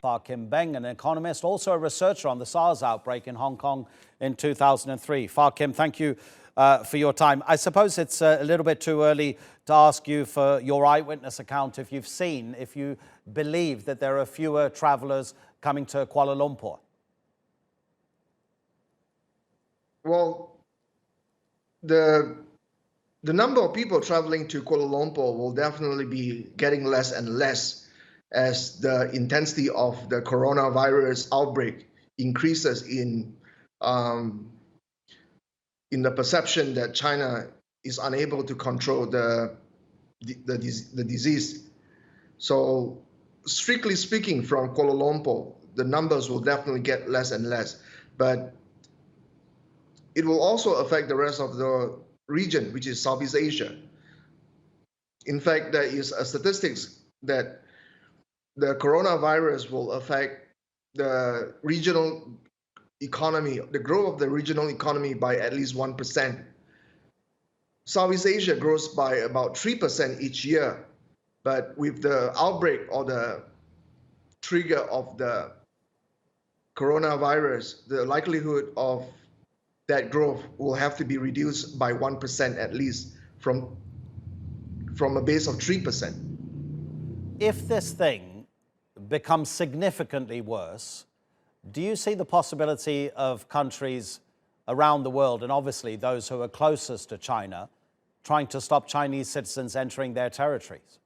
Phar Kim Beng, an economist, also a researcher on the SARS outbreak in Hong Kong in 2003. Phar Kim, thank you for your time. I suppose it's a little bit too early to ask you for your eyewitness account if you believe that there are fewer travellers coming to Kuala Lumpur. Well, the number of people traveling to Kuala Lumpur will definitely be getting less and less as the intensity of the coronavirus outbreak increases in the perception that China is unable to control the disease. So, strictly speaking, from Kuala Lumpur, the numbers will definitely get less and less, but it will also affect the rest of the region, which is Southeast Asia. In fact, there is a statistics that the coronavirus will affect the regional economy, the growth of the regional economy by at least 1%. Southeast Asia grows by about 3% each year, but with the outbreak or the trigger of the coronavirus, the likelihood of that growth will have to be reduced by 1% at least from a base of 3%. If this thing becomes significantly worse, do you see the possibility of countries around the world, and obviously those who are closest to China, trying to stop Chinese citizens entering their territories?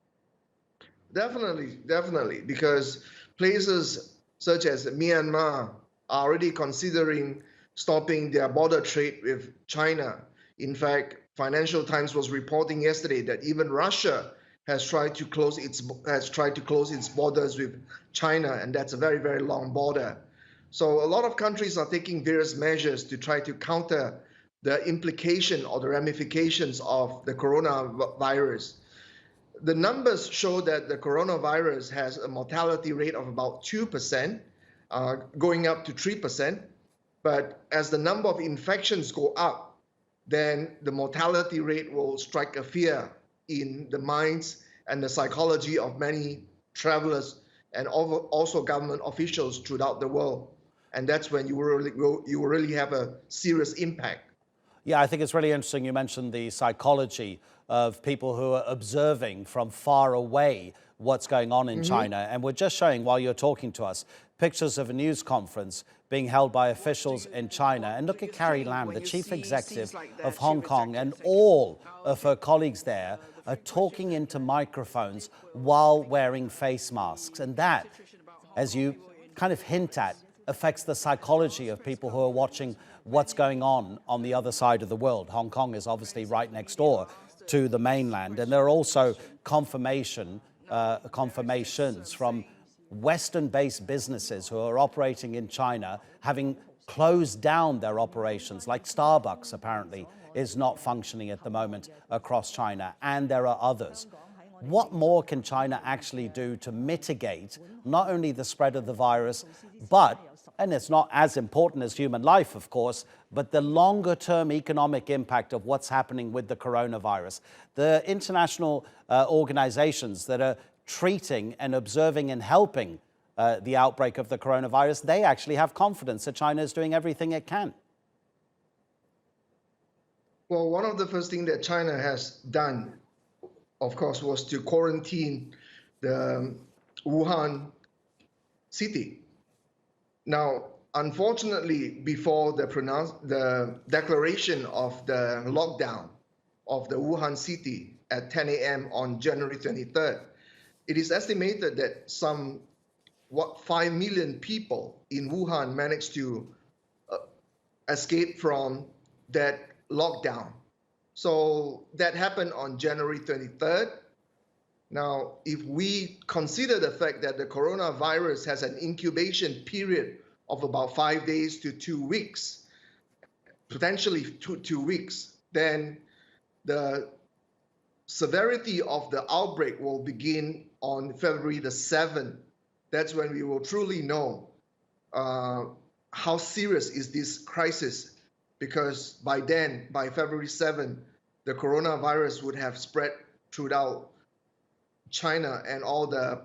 Definitely, because places such as Myanmar are already considering stopping their border trade with China. In fact, Financial Times was reporting yesterday that even Russia has tried to close its borders with China, and that's a very, very long border. So a lot of countries are taking various measures to try to counter the implication or the ramifications of the coronavirus. The numbers show that the coronavirus has a mortality rate of about 2%, going up to 3%. But as the number of infections go up, then the mortality rate will strike a fear in the minds and the psychology of many travelers and also government officials throughout the world. And that's when you will really have a serious impact. Yeah, I think it's really interesting you mentioned the psychology of people who are observing from far away what's going on in China. And we're just showing, while you're talking to us, pictures of a news conference being held by officials in China. And look at Carrie Lam, the chief executive of Hong Kong, and all of her colleagues there are talking into microphones while wearing face masks. And that, as you kind of hint at, affects the psychology of people who are watching what's going on the other side of the world. Hong Kong is obviously right next door to the mainland, and there are also confirmations from Western-based businesses who are operating in China having closed down their operations, like Starbucks apparently is not functioning at the moment across China, and there are others. What more can China actually do to mitigate not only the spread of the virus, but, and it's not as important as human life, of course, but the longer-term economic impact of what's happening with the coronavirus? The international organizations that are treating and observing and helping the outbreak of the coronavirus, they actually have confidence that China is doing everything it can. Well, one of the first things that China has done, of course, was to quarantine the Wuhan city. Now, unfortunately, before the declaration of the lockdown of the Wuhan city at 10 a.m. on January 23rd, it is estimated that 5 million people in Wuhan managed to escape from that lockdown. So that happened on January 23rd. Now, if we consider the fact that the coronavirus has an incubation period of about 5 days to 2 weeks, potentially 2 weeks, then the severity of the outbreak will begin on February the 7th. That's when we will truly know how serious is this crisis, because by then, by February 7th, the coronavirus would have spread throughout China and all the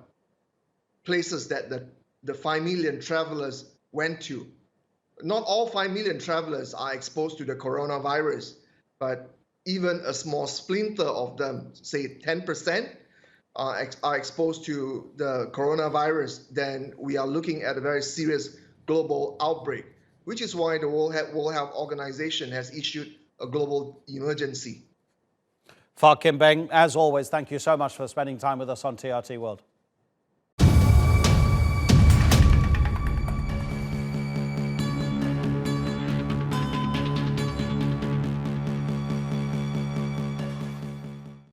places that the the 5 million travelers went to. Not all 5 million travelers are exposed to the coronavirus, but even a small splinter of them, say 10%, are exposed to the coronavirus, then we are looking at a very serious global outbreak, which is why the World Health Organization has issued a global emergency. Phar Kim Beng, as always, thank you so much for spending time with us on TRT World.